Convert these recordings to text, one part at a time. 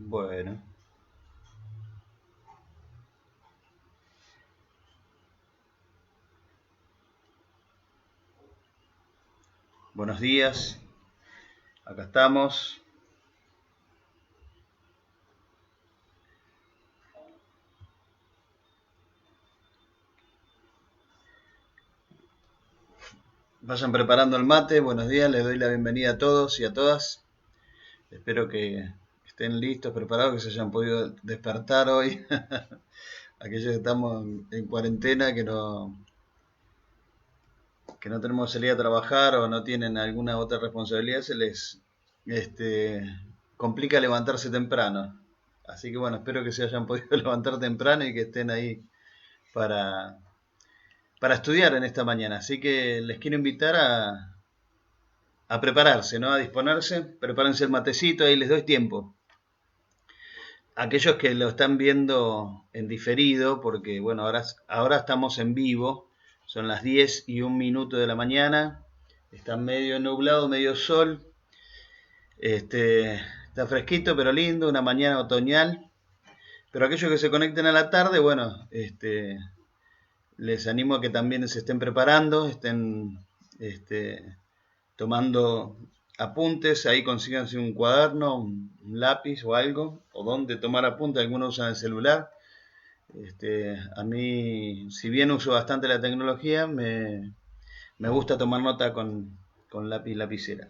Bueno, buenos días. Acá estamos. Vayan preparando el mate. Buenos días. Les doy la bienvenida a todos y a todas. Espero que estén listos, preparados, que se hayan podido despertar hoy. Aquellos que estamos en cuarentena, que no tenemos que salir a trabajar o no tienen alguna otra responsabilidad, se les este, complica levantarse temprano. Así que bueno, espero que se hayan podido levantar temprano y que estén ahí para, para estudiar en esta mañana. Así que les quiero invitar a prepararse, ¿no? A disponerse. Prepárense el matecito, ahí les doy tiempo. Aquellos que lo están viendo en diferido, porque bueno, ahora estamos en vivo, son las 10:01 de la mañana, está medio nublado, medio sol, está fresquito pero lindo, una mañana otoñal. Pero aquellos que se conecten a la tarde, bueno, les animo a que también se estén preparando, estén tomando apuntes, ahí consíganse un cuaderno, un lápiz o algo, o donde tomar apuntes, algunos usan el celular. A mí, si bien uso bastante la tecnología, me gusta tomar nota con lápiz y lapicera.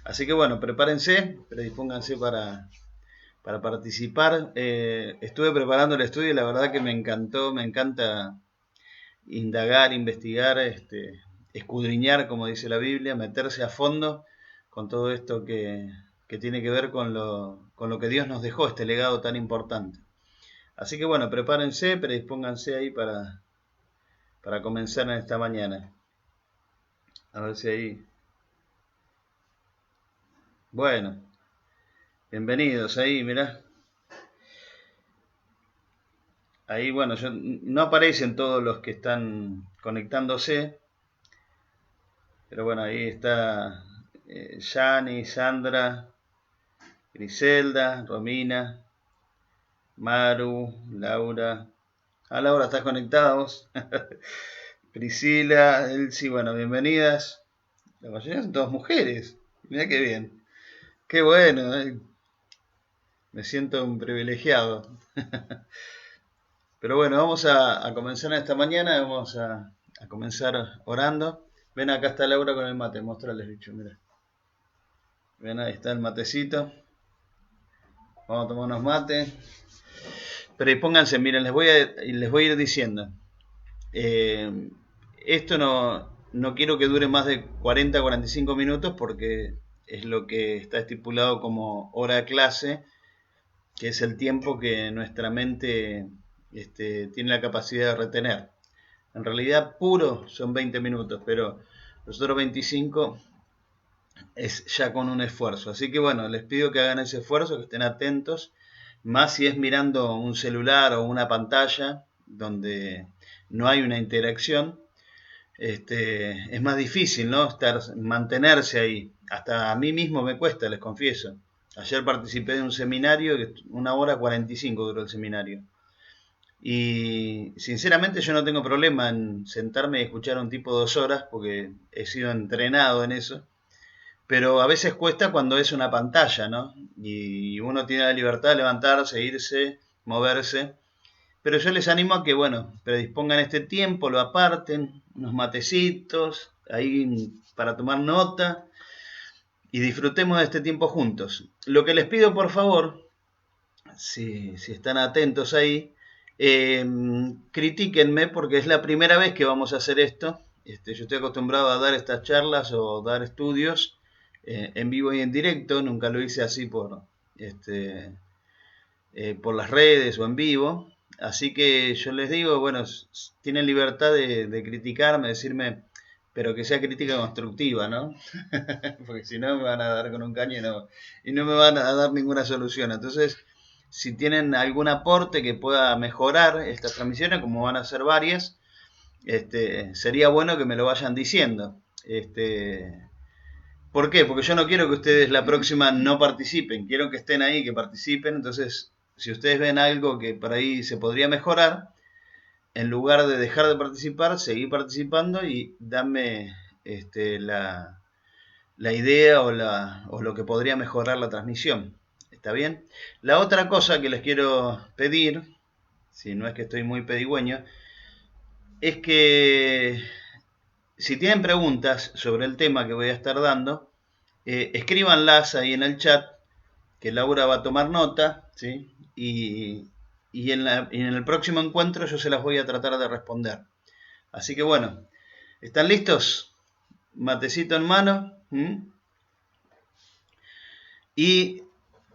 Así que bueno, prepárense, predispónganse para participar. Estuve preparando el estudio y la verdad que me encantó, me encanta indagar, investigar, escudriñar, como dice la Biblia, meterse a fondo con todo esto que tiene que ver con lo que Dios nos dejó, este legado tan importante. Así que bueno, prepárense, predispónganse ahí para comenzar en esta mañana. A ver si ahí... Bueno, bienvenidos ahí, mirá. Ahí, bueno, no aparecen todos los que están conectándose, pero bueno, ahí está Yani, Sandra, Griselda, Romina, Maru, Laura. Ah, Laura, ¿estás conectada vos? Priscila, Elsie, bueno, bienvenidas. La mayoría son todas mujeres. Mirá qué bien. Qué bueno, me siento un privilegiado. Pero bueno, vamos a comenzar esta mañana, vamos a comenzar orando. Ven, acá está Laura con el mate, mostrarles, bicho, mira. Ven, ahí está el matecito. Vamos a tomar unos mates. Predispónganse, miren, les voy a ir diciendo. Esto no quiero que dure más de 40-45 minutos porque es lo que está estipulado como hora de clase, que es el tiempo que nuestra mente tiene la capacidad de retener. En realidad puro son 20 minutos, pero los otros 25 es ya con un esfuerzo. Así que bueno, les pido que hagan ese esfuerzo, que estén atentos, más si es mirando un celular o una pantalla donde no hay una interacción. Es más difícil, ¿no? Mantenerse ahí. Hasta a mí mismo me cuesta, les confieso. Ayer participé de un seminario, 1 hora 45 duró el seminario. Y sinceramente yo no tengo problema en sentarme y escuchar a un tipo 2 horas porque he sido entrenado en eso. Pero a veces cuesta cuando es una pantalla, ¿no? Y uno tiene la libertad de levantarse, irse, moverse. Pero yo les animo a que, bueno, predispongan este tiempo, lo aparten, unos matecitos, ahí para tomar nota y disfrutemos de este tiempo juntos. Lo que les pido, por favor, si están atentos ahí, critíquenme porque es la primera vez que vamos a hacer esto. Yo estoy acostumbrado a dar estas charlas o dar estudios en vivo y en directo, nunca lo hice así por las redes o en vivo. Así que yo les digo, bueno, tienen libertad de criticarme, decirme, pero que sea crítica constructiva, ¿no? Porque si no me van a dar con un caño y no me van a dar ninguna solución. Entonces, si tienen algún aporte que pueda mejorar estas transmisiones, como van a ser varias, sería bueno que me lo vayan diciendo. ¿Por qué? Porque yo no quiero que ustedes la próxima no participen, quiero que estén ahí, que participen. Entonces, si ustedes ven algo que por ahí se podría mejorar, en lugar de dejar de participar, seguir participando y dame la idea o lo que podría mejorar la transmisión. ¿Está bien? La otra cosa que les quiero pedir, si no es que estoy muy pedigüeño, es que si tienen preguntas sobre el tema que voy a estar dando, escríbanlas ahí en el chat, que Laura va a tomar nota, ¿sí? Y en el próximo encuentro yo se las voy a tratar de responder. Así que bueno, ¿están listos? Matecito en mano. Y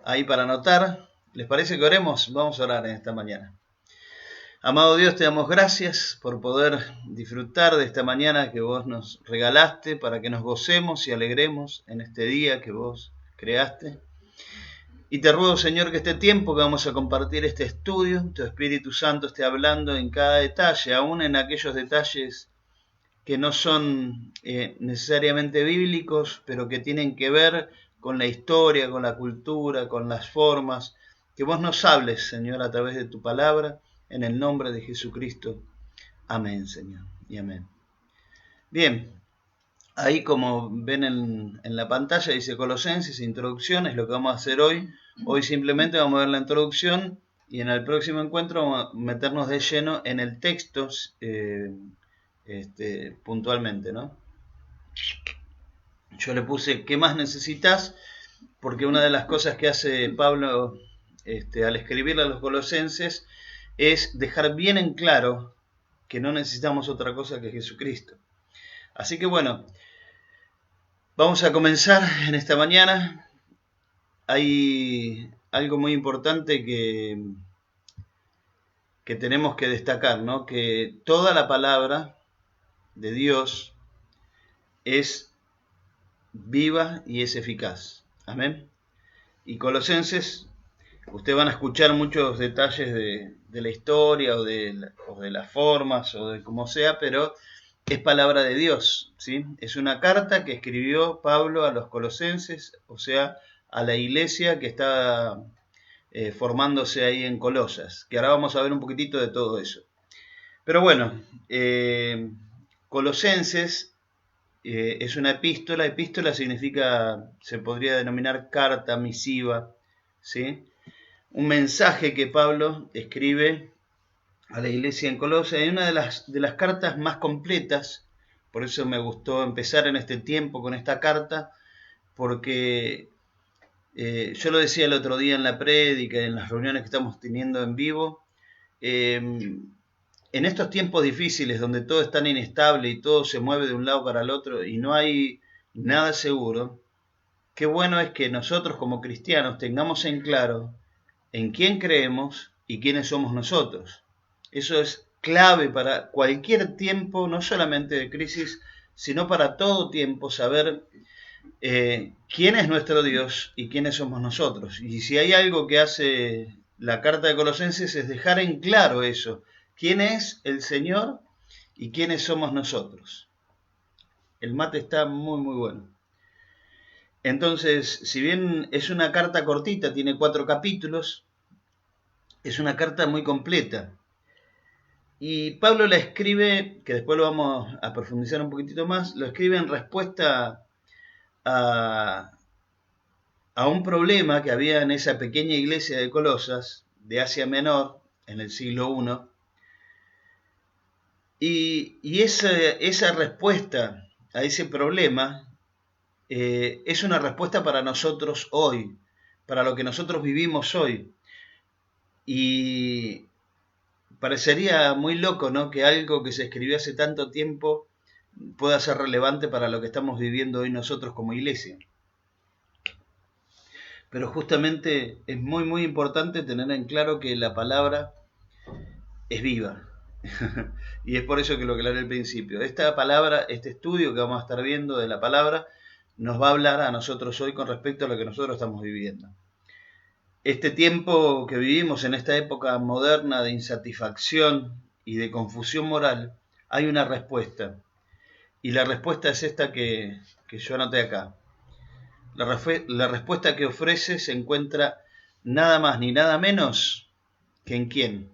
ahí para anotar, ¿les parece que oremos? Vamos a orar en esta mañana. Amado Dios, te damos gracias por poder disfrutar de esta mañana que vos nos regalaste para que nos gocemos y alegremos en este día que vos creaste. Y te ruego, Señor, que este tiempo que vamos a compartir este estudio, tu Espíritu Santo esté hablando en cada detalle, aún en aquellos detalles que no son necesariamente bíblicos, pero que tienen que ver con la historia, con la cultura, con las formas. Que vos nos hables, Señor, a través de tu palabra, en el nombre de Jesucristo. Amén, Señor, y amén. Bien, ahí como ven en la pantalla dice Colosenses, introducción, es lo que vamos a hacer hoy. Hoy simplemente vamos a ver la introducción y en el próximo encuentro vamos a meternos de lleno en el texto puntualmente, ¿no? Yo le puse ¿qué más necesitas? Porque una de las cosas que hace Pablo al escribirle a los colosenses es dejar bien en claro que no necesitamos otra cosa que Jesucristo. Así que bueno, vamos a comenzar en esta mañana. Hay algo muy importante que tenemos que destacar, ¿no? Que toda la palabra de Dios es viva y es eficaz. Amén. Y Colosenses, ustedes van a escuchar muchos detalles de la historia o de las formas o de cómo sea, pero es palabra de Dios, ¿sí? Es una carta que escribió Pablo a los colosenses, o sea, a la iglesia que está formándose ahí en Colosas, que ahora vamos a ver un poquitito de todo eso. Pero bueno, Colosenses es una epístola. Epístola significa, se podría denominar carta, misiva, ¿sí? Un mensaje que Pablo escribe a la iglesia en Colosas. Es una de las cartas más completas, por eso me gustó empezar en este tiempo con esta carta, porque yo lo decía el otro día en la prédica, en las reuniones que estamos teniendo en vivo, en estos tiempos difíciles donde todo es tan inestable y todo se mueve de un lado para el otro y no hay nada seguro, qué bueno es que nosotros como cristianos tengamos en claro en quién creemos y quiénes somos nosotros. Eso es clave para cualquier tiempo, no solamente de crisis, sino para todo tiempo, saber quién es nuestro Dios y quiénes somos nosotros. Y si hay algo que hace la carta de Colosenses es dejar en claro eso, quién es el Señor y quiénes somos nosotros. El mate está muy muy bueno. Entonces, si bien es una carta cortita, tiene 4 capítulos, es una carta muy completa. Y Pablo la escribe, que después lo vamos a profundizar un poquitito más, lo escribe en respuesta a un problema que había en esa pequeña iglesia de Colosas, de Asia Menor, en el siglo I. Y esa respuesta a ese problema es una respuesta para nosotros hoy, para lo que nosotros vivimos hoy. Y parecería muy loco, ¿no?, que algo que se escribió hace tanto tiempo pueda ser relevante para lo que estamos viviendo hoy nosotros como iglesia. Pero justamente es muy muy importante tener en claro que la palabra es viva. Y es por eso que lo aclaré al principio. Esta palabra, este estudio que vamos a estar viendo de la palabra, nos va a hablar a nosotros hoy con respecto a lo que nosotros estamos viviendo. Este tiempo que vivimos, en esta época moderna de insatisfacción y de confusión moral, hay una respuesta. Y la respuesta es esta que yo anoté acá. la respuesta que ofrece se encuentra nada más ni nada menos que en quién.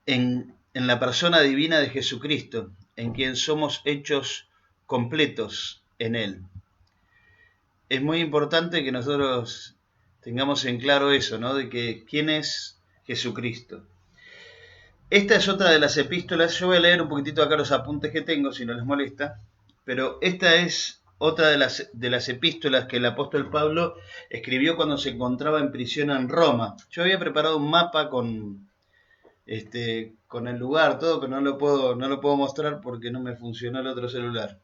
En la persona divina de Jesucristo, en quien somos hechos completos en Él. Es muy importante que nosotros tengamos en claro eso, ¿no? De que quién es Jesucristo. Esta es otra de las epístolas. Yo voy a leer un poquitito acá los apuntes que tengo, si no les molesta. Pero esta es otra de las epístolas que el apóstol Pablo escribió cuando se encontraba en prisión en Roma. Yo había preparado un mapa con el lugar, todo, pero no lo puedo mostrar porque no me funcionó el otro celular.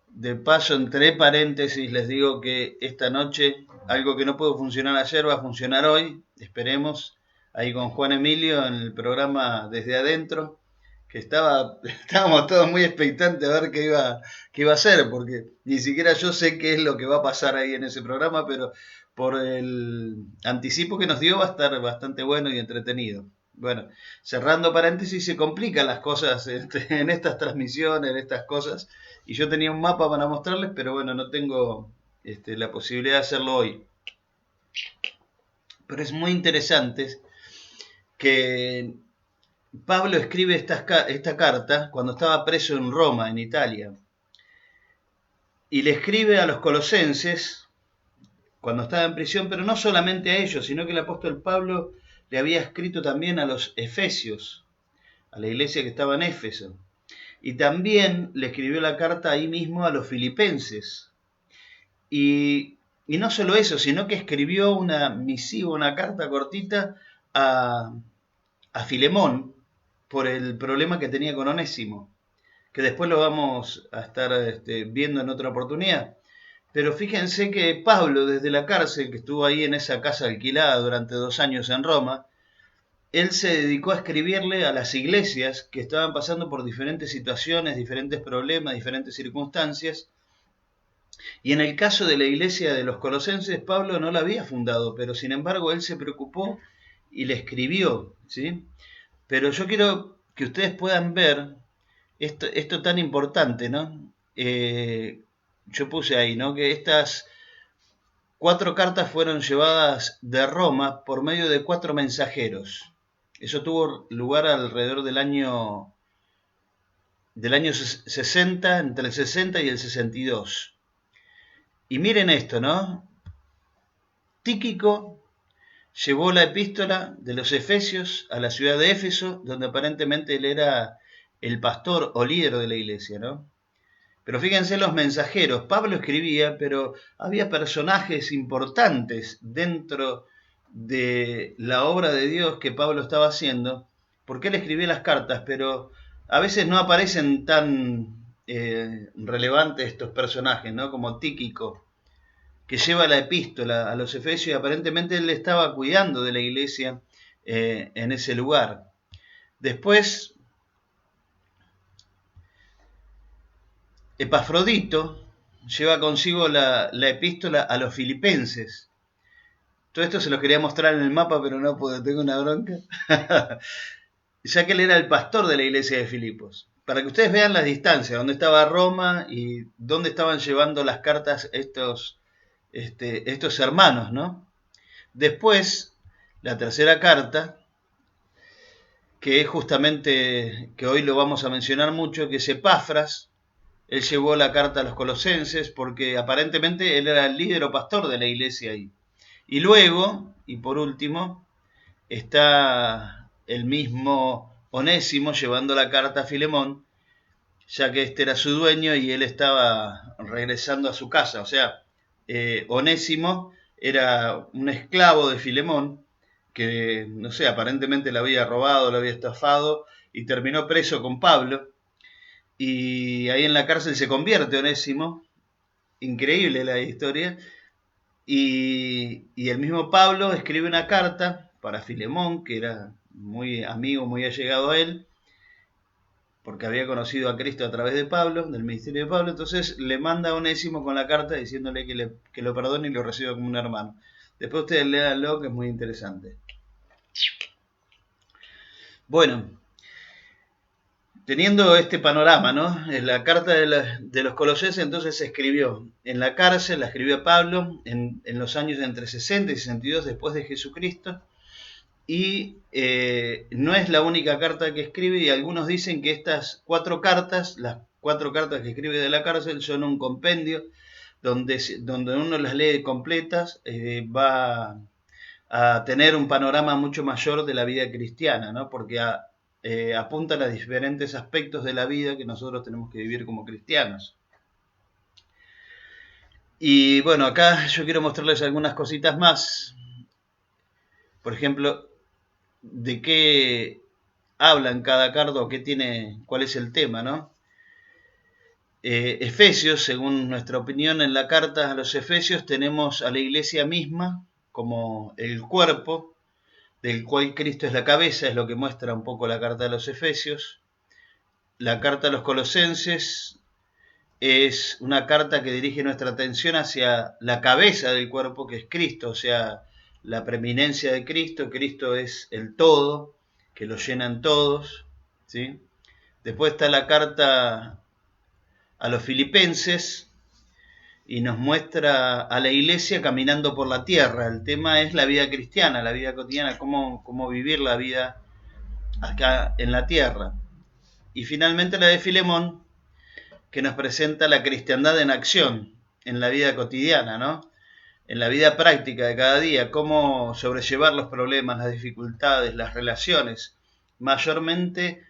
De paso, entre paréntesis, les digo que esta noche, algo que no pudo funcionar ayer va a funcionar hoy, esperemos, ahí con Juan Emilio en el programa Desde Adentro, que estábamos todos muy expectantes a ver qué iba a hacer, porque ni siquiera yo sé qué es lo que va a pasar ahí en ese programa, pero por el anticipo que nos dio va a estar bastante bueno y entretenido. Bueno, cerrando paréntesis, se complican las cosas en estas transmisiones, en estas cosas, y yo tenía un mapa para mostrarles, pero bueno, no tengo la posibilidad de hacerlo hoy. Pero es muy interesante que Pablo escribe esta carta cuando estaba preso en Roma, en Italia, y le escribe a los colosenses cuando estaba en prisión, pero no solamente a ellos, sino que el apóstol Pablo le había escrito también a los efesios, a la iglesia que estaba en Éfeso. Y también le escribió la carta ahí mismo a los filipenses. Y no solo eso, sino que escribió una misiva, una carta cortita a Filemón por el problema que tenía con Onésimo, que después lo vamos a estar viendo en otra oportunidad. Pero fíjense que Pablo, desde la cárcel, que estuvo ahí en esa casa alquilada durante 2 años en Roma, él se dedicó a escribirle a las iglesias que estaban pasando por diferentes situaciones, diferentes problemas, diferentes circunstancias. Y en el caso de la iglesia de los colosenses, Pablo no la había fundado, pero sin embargo él se preocupó y le escribió, ¿sí? Pero yo quiero que ustedes puedan ver esto tan importante, ¿no? Yo puse ahí, ¿no? Que estas 4 cartas fueron llevadas de Roma por medio de 4 mensajeros. Eso tuvo lugar alrededor del año 60, entre el 60 y el 62. Y miren esto, ¿no? Tíquico llevó la epístola de los Efesios a la ciudad de Éfeso, donde aparentemente él era el pastor o líder de la iglesia, ¿no? Pero fíjense los mensajeros. Pablo escribía, pero había personajes importantes dentro de la obra de Dios que Pablo estaba haciendo, porque él escribía las cartas, pero a veces no aparecen tan relevantes estos personajes, ¿no? Como Tíquico, que lleva la epístola a los Efesios y aparentemente él estaba cuidando de la iglesia en ese lugar. Después, Epafrodito lleva consigo la epístola a los filipenses. Todo esto se lo quería mostrar en el mapa, pero no puedo, tengo una bronca. Ya que él era el pastor de la iglesia de Filipos. Para que ustedes vean las distancias, dónde estaba Roma y dónde estaban llevando las cartas estos hermanos, ¿no? Después, la tercera carta, que es justamente, que hoy lo vamos a mencionar mucho, que es Epafras. Él llevó la carta a los colosenses porque aparentemente él era el líder o pastor de la iglesia ahí. Y luego, y por último, está el mismo Onésimo llevando la carta a Filemón, ya que este era su dueño y él estaba regresando a su casa. O sea, Onésimo era un esclavo de Filemón que, no sé, aparentemente le había robado, le había estafado y terminó preso con Pablo. Y ahí en la cárcel se convierte Onésimo, increíble la historia, y el mismo Pablo escribe una carta para Filemón, que era muy amigo, muy allegado a él, porque había conocido a Cristo a través de Pablo, del ministerio de Pablo, entonces le manda a Onésimo con la carta diciéndole que lo perdone y lo reciba como un hermano. Después ustedes léanlo, que es muy interesante. Bueno, Teniendo este panorama, ¿no? En la carta de los Colosenses entonces se escribió en la cárcel, la escribió Pablo en los años entre 60 y 62 después de Jesucristo, y no es la única carta que escribe, y algunos dicen que estas 4 cartas, las 4 cartas que escribe de la cárcel, son un compendio donde uno las lee completas, va a tener un panorama mucho mayor de la vida cristiana, ¿no? Porque apunta a los diferentes aspectos de la vida que nosotros tenemos que vivir como cristianos. Y bueno, acá yo quiero mostrarles algunas cositas más. Por ejemplo, de qué habla en cada carta o qué tiene, cuál es el tema, ¿no? Efesios, según nuestra opinión, en la carta a los Efesios tenemos a la iglesia misma como el cuerpo, del cual Cristo es la cabeza, es lo que muestra un poco la carta de los Efesios. La carta a los Colosenses es una carta que dirige nuestra atención hacia la cabeza del cuerpo, que es Cristo, o sea, la preeminencia de Cristo. Cristo es el todo, que lo llenan todos, ¿sí? Después está la carta a los Filipenses y nos muestra a la iglesia caminando por la tierra. El tema es la vida cristiana, la vida cotidiana, cómo vivir la vida acá en la tierra. Y finalmente la de Filemón, que nos presenta la cristiandad en acción, en la vida cotidiana, ¿no? En la vida práctica de cada día, cómo sobrellevar los problemas, las dificultades, las relaciones. Mayormente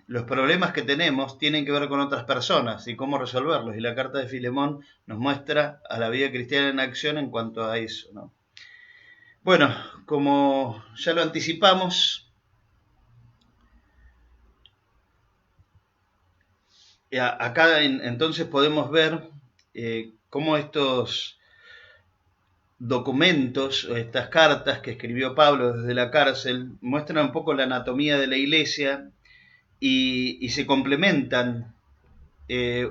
los problemas que tenemos tienen que ver con otras personas y cómo resolverlos. Y la carta de Filemón nos muestra a la vida cristiana en acción en cuanto a eso, ¿no? Bueno, como ya lo anticipamos, acá entonces podemos ver cómo estos documentos, estas cartas que escribió Pablo desde la cárcel, muestran un poco la anatomía de la iglesia y se complementan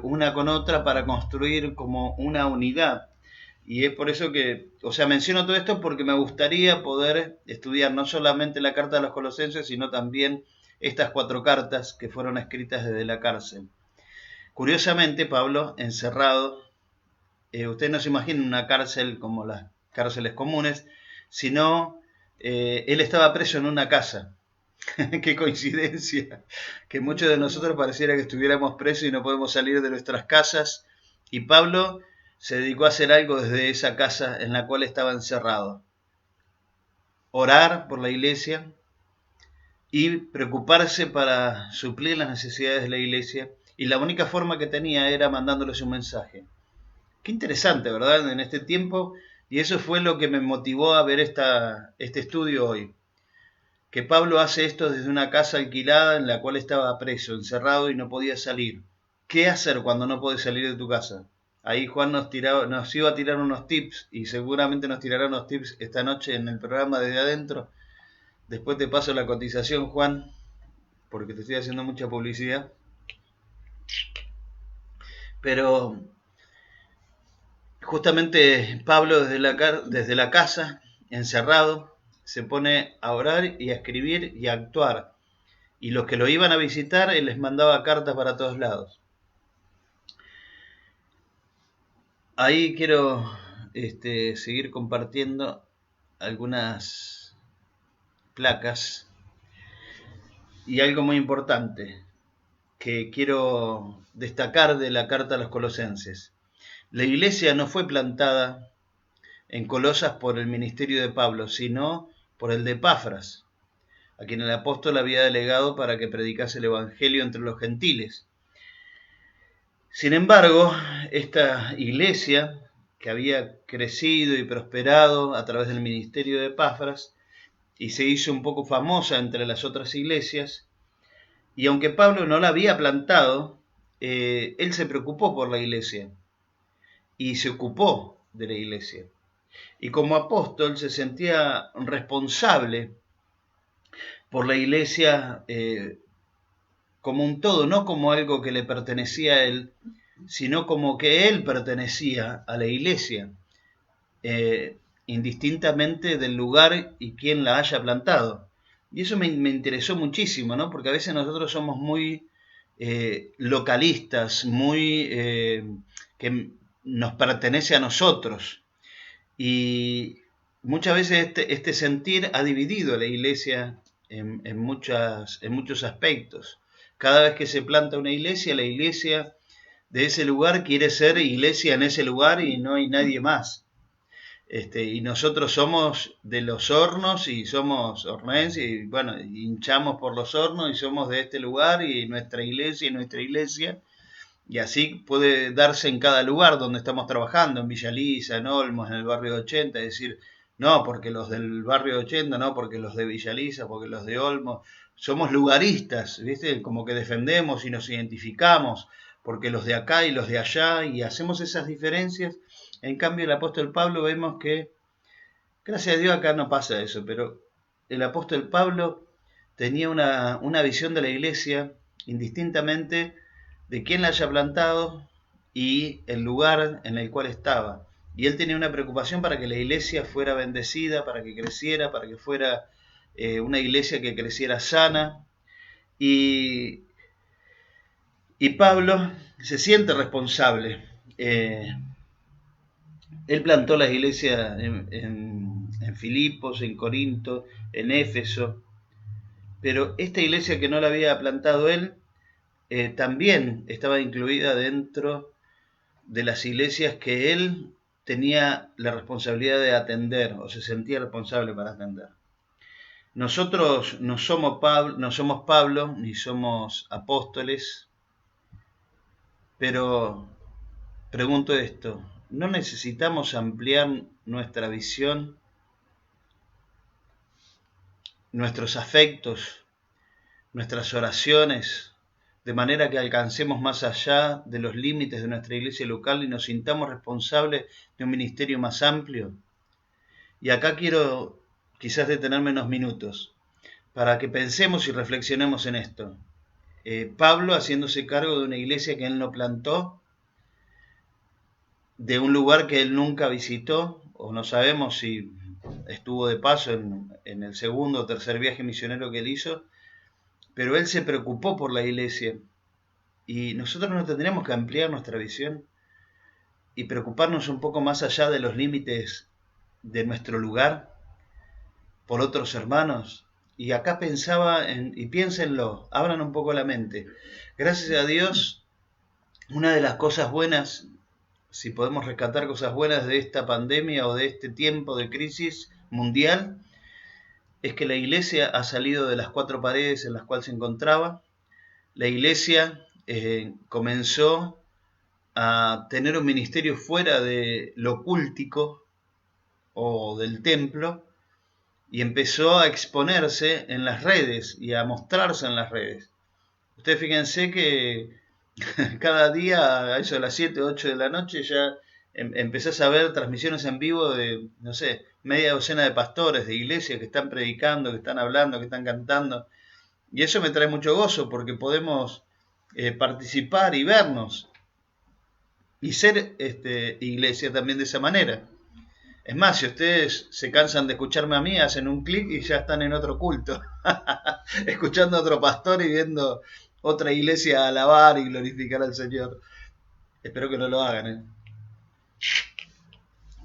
una con otra para construir como una unidad. Y es por eso que, o sea, menciono todo esto porque me gustaría poder estudiar no solamente la carta de los Colosenses, sino también estas 4 cartas que fueron escritas desde la cárcel. Curiosamente, Pablo, encerrado, ustedes no se imaginan una cárcel como las cárceles comunes, sino él estaba preso en una casa. Qué coincidencia, que muchos de nosotros pareciera que estuviéramos presos y no podemos salir de nuestras casas, y Pablo se dedicó a hacer algo desde esa casa en la cual estaba encerrado: orar por la iglesia y preocuparse para suplir las necesidades de la iglesia, y la única forma que tenía era mandándoles un mensaje. Qué interesante, ¿verdad? En este tiempo, y eso fue lo que me motivó a ver este estudio hoy. Que Pablo hace esto desde una casa alquilada en la cual estaba preso, encerrado y no podía salir. ¿Qué hacer cuando no podés salir de tu casa? Ahí Juan nos iba a tirar unos tips, y seguramente nos tirará unos tips esta noche en el programa Desde Adentro. Después te paso la cotización, Juan, porque te estoy haciendo mucha publicidad. Pero justamente Pablo desde la casa, encerrado, se pone a orar y a escribir y a actuar. Y los que lo iban a visitar, él les mandaba cartas para todos lados. Ahí quiero seguir compartiendo algunas placas y algo muy importante que quiero destacar de la carta a los Colosenses. La iglesia no fue plantada en Colosas por el ministerio de Pablo, sino por el de Epafras, a quien el apóstol había delegado para que predicase el evangelio entre los gentiles. Sin embargo, esta iglesia, que había crecido y prosperado a través del ministerio de Epafras y se hizo un poco famosa entre las otras iglesias, y aunque Pablo no la había plantado, él se preocupó por la iglesia y se ocupó de la iglesia. Y como apóstol se sentía responsable por la iglesia como un todo, no como algo que le pertenecía a él, sino como que él pertenecía a la iglesia, indistintamente del lugar y quién la haya plantado. Y eso me interesó muchísimo, ¿no? Porque a veces nosotros somos muy localistas, muy que nos pertenece a nosotros. Y muchas veces este sentir ha dividido a la iglesia en muchos aspectos. Cada vez que se planta una iglesia, la iglesia de ese lugar quiere ser iglesia en ese lugar y no hay nadie más. Y nosotros somos de los hornos y somos hornenses y bueno, hinchamos por los hornos y somos de este lugar y nuestra iglesia. Y así puede darse en cada lugar donde estamos trabajando, en Villa Lisa, en Olmos, en el barrio 80, es decir, no porque los del barrio 80, no porque los de Villa Lisa, porque los de Olmos, somos lugaristas, ¿viste? Como que defendemos y nos identificamos, porque los de acá y los de allá, y hacemos esas diferencias. En cambio, el apóstol Pablo vemos que, gracias a Dios acá no pasa eso, pero el apóstol Pablo tenía una visión de la iglesia indistintamente de quién la haya plantado y el lugar en el cual estaba. Y él tenía una preocupación para que la iglesia fuera bendecida, para que creciera, para que fuera una iglesia que creciera sana. Y Pablo se siente responsable. Él plantó las iglesias en Filipos, en Corinto, en Éfeso, pero esta iglesia que no la había plantado él, también estaba incluida dentro de las iglesias que él tenía la responsabilidad de atender, o se sentía responsable para atender. Nosotros no somos Pablo, ni somos apóstoles, pero pregunto esto, ¿no necesitamos ampliar nuestra visión, nuestros afectos, nuestras oraciones, de manera que alcancemos más allá de los límites de nuestra iglesia local y nos sintamos responsables de un ministerio más amplio? Y acá quiero quizás detenerme unos minutos para que pensemos y reflexionemos en esto. Pablo haciéndose cargo de una iglesia que él no plantó, de un lugar que él nunca visitó, o no sabemos si estuvo de paso en el segundo o tercer viaje misionero que él hizo, pero él se preocupó por la iglesia. Y nosotros no tendríamos que ampliar nuestra visión y preocuparnos un poco más allá de los límites de nuestro lugar por otros hermanos. Y acá pensaba, y piénsenlo, abran un poco la mente. Gracias a Dios, una de las cosas buenas, si podemos rescatar cosas buenas de esta pandemia o de este tiempo de crisis mundial, es que la iglesia ha salido de las 4 paredes en las cuales se encontraba. La iglesia comenzó a tener un ministerio fuera de lo cultico o del templo y empezó a exponerse en las redes y a mostrarse en las redes. Ustedes fíjense que cada día a eso de las 7 o 8 de la noche ya empezás a ver transmisiones en vivo de, no sé, media docena de pastores de iglesias que están predicando, que están hablando, que están cantando. Y eso me trae mucho gozo porque podemos participar y vernos y ser iglesia también de esa manera. Es más, si ustedes se cansan de escucharme a mí, hacen un clic y ya están en otro culto, escuchando a otro pastor y viendo otra iglesia alabar y glorificar al Señor. Espero que no lo hagan,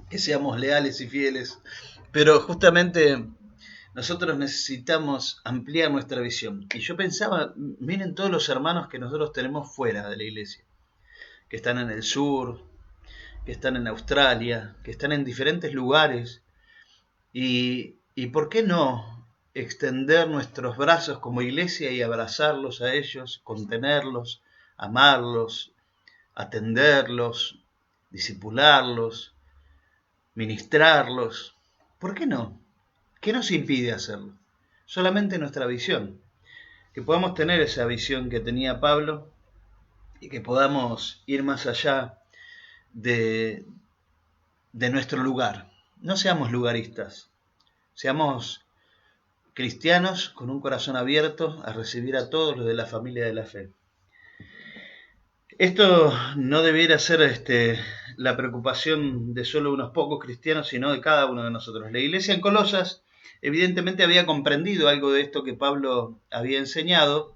que seamos leales y fieles. Pero justamente nosotros necesitamos ampliar nuestra visión. Y yo pensaba, miren todos los hermanos que nosotros tenemos fuera de la iglesia, que están en el sur, que están en Australia, que están en diferentes lugares. Y ¿por qué no extender nuestros brazos como iglesia y abrazarlos a ellos, contenerlos, amarlos, atenderlos, discipularlos, ministrarlos? ¿Por qué no? ¿Qué nos impide hacerlo? Solamente nuestra visión. Que podamos tener esa visión que tenía Pablo y que podamos ir más allá de nuestro lugar. No seamos lugaristas, seamos cristianos con un corazón abierto a recibir a todos los de la familia de la fe. Esto no debiera ser la preocupación de solo unos pocos cristianos, sino de cada uno de nosotros. La iglesia en Colosas evidentemente había comprendido algo de esto que Pablo había enseñado,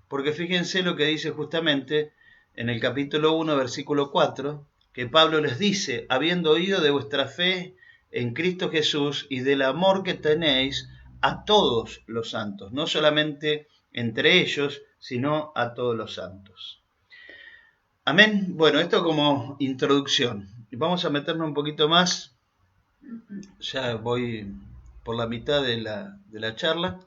porque fíjense lo que dice justamente en el capítulo 1, versículo 4, que Pablo les dice, habiendo oído de vuestra fe en Cristo Jesús y del amor que tenéis a todos los santos, no solamente entre ellos, sino a todos los santos. Amén. Bueno, esto como introducción. Vamos a meternos un poquito más. Ya voy por la mitad de la charla.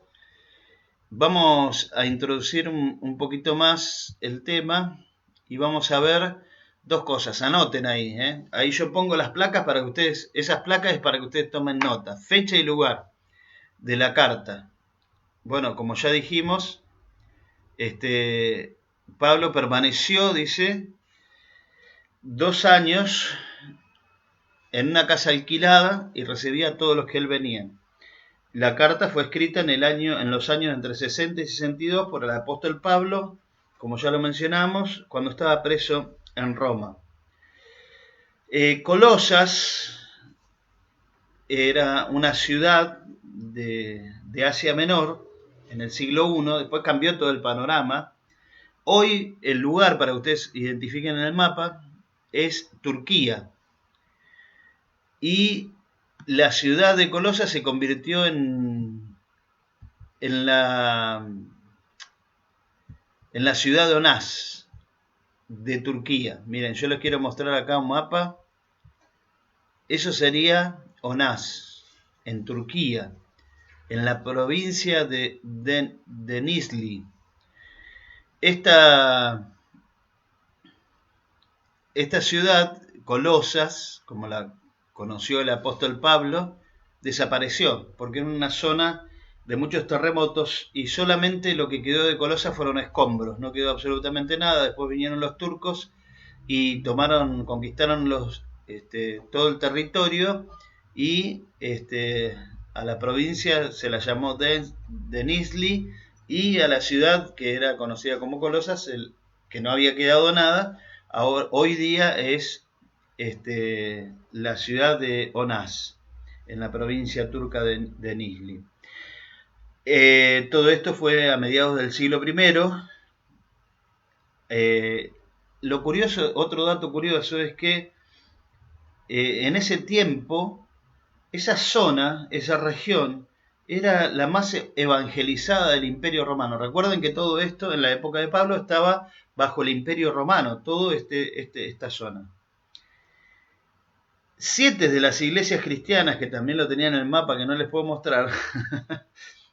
Vamos a introducir un poquito más el tema y vamos a ver dos cosas. Anoten ahí, ¿eh? Ahí yo pongo las placas para que ustedes, esas placas es para que ustedes tomen nota. Fecha y lugar de la carta. Bueno, como ya dijimos, Pablo permaneció, dice, 2 años en una casa alquilada y recibía a todos los que él venía. La carta fue escrita en los años entre 60 y 62 por el apóstol Pablo, como ya lo mencionamos, cuando estaba preso en Roma. Colosas era una ciudad de Asia Menor en el siglo I, después cambió todo el panorama. Hoy el lugar, para que ustedes identifiquen en el mapa, es Turquía. Y la ciudad de Colosas se convirtió en la ciudad de Onás, de Turquía. Miren, yo les quiero mostrar acá un mapa. Eso sería Onás, en Turquía, en la provincia de Denizli. Esta ciudad, Colosas, como la conoció el apóstol Pablo, desapareció, porque era una zona de muchos terremotos y solamente lo que quedó de Colosas fueron escombros, no quedó absolutamente nada. Después vinieron los turcos y conquistaron todo el territorio y a la provincia se la llamó Denizli y a la ciudad que era conocida como Colosas, que no había quedado nada, hoy día es la ciudad de Onás, en la provincia turca de Denizli. Todo esto fue a mediados del siglo I. Lo curioso, otro dato curioso es que en ese tiempo, esa zona, esa región, era la más evangelizada del Imperio Romano. Recuerden que todo esto en la época de Pablo estaba bajo el Imperio Romano, todo esta zona. 7 de las iglesias cristianas, que también lo tenían en el mapa que no les puedo mostrar,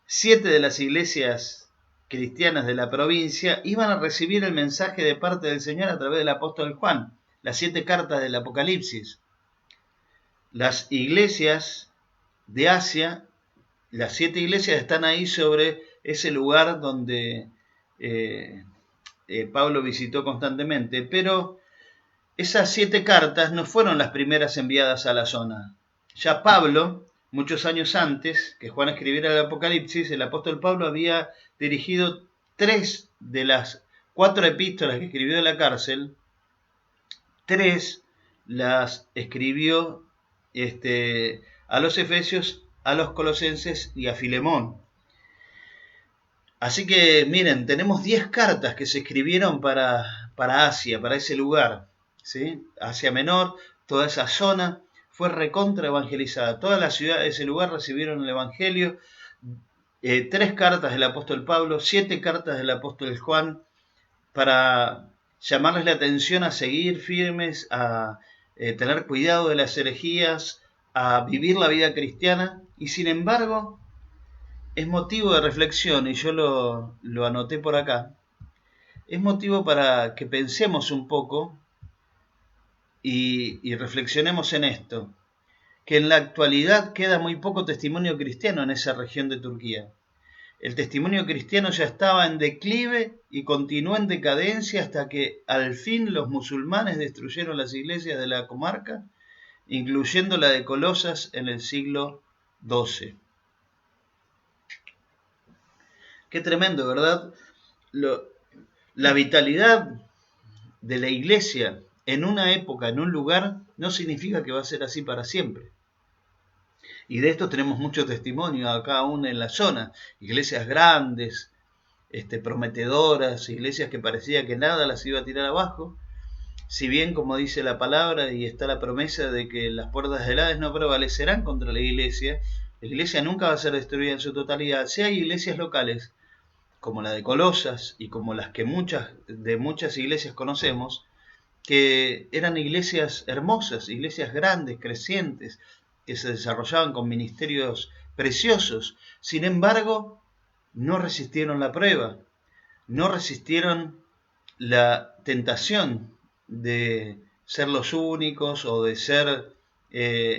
7 de las iglesias cristianas de la provincia iban a recibir el mensaje de parte del Señor a través del apóstol Juan, las 7 cartas del Apocalipsis. Las iglesias de Asia, las 7 iglesias están ahí sobre ese lugar donde Pablo visitó constantemente, pero esas 7 cartas no fueron las primeras enviadas a la zona. Ya Pablo, muchos años antes que Juan escribiera el Apocalipsis, el apóstol Pablo había dirigido 3 de las 4 epístolas que escribió de la cárcel, 3 las escribió a los Efesios, a los Colosenses y a Filemón. Así que miren, tenemos 10 cartas que se escribieron para Asia, para ese lugar, ¿sí? Asia Menor, toda esa zona fue recontra evangelizada. Todas las ciudades de ese lugar recibieron el evangelio. 3 cartas del apóstol Pablo, 7 cartas del apóstol Juan, para llamarles la atención a seguir firmes, a tener cuidado de las herejías, a vivir la vida cristiana. Y sin embargo, es motivo de reflexión, y yo lo anoté por acá, es motivo para que pensemos un poco y reflexionemos en esto, que en la actualidad queda muy poco testimonio cristiano en esa región de Turquía. El testimonio cristiano ya estaba en declive y continuó en decadencia hasta que al fin los musulmanes destruyeron las iglesias de la comarca, incluyendo la de Colosas en el siglo XII. Qué tremendo, ¿verdad? La vitalidad de la iglesia en una época, en un lugar, no significa que va a ser así para siempre. Y de esto tenemos mucho testimonio acá aún en la zona. Iglesias grandes, prometedoras, iglesias que parecía que nada las iba a tirar abajo. Si bien, como dice la palabra, y está la promesa de que las puertas del Hades no prevalecerán contra la iglesia nunca va a ser destruida en su totalidad. Si hay iglesias locales, como la de Colosas y como las que muchas iglesias conocemos, que eran iglesias hermosas, iglesias grandes, crecientes, que se desarrollaban con ministerios preciosos. Sin embargo, no resistieron la prueba, no resistieron la tentación de ser los únicos o de ser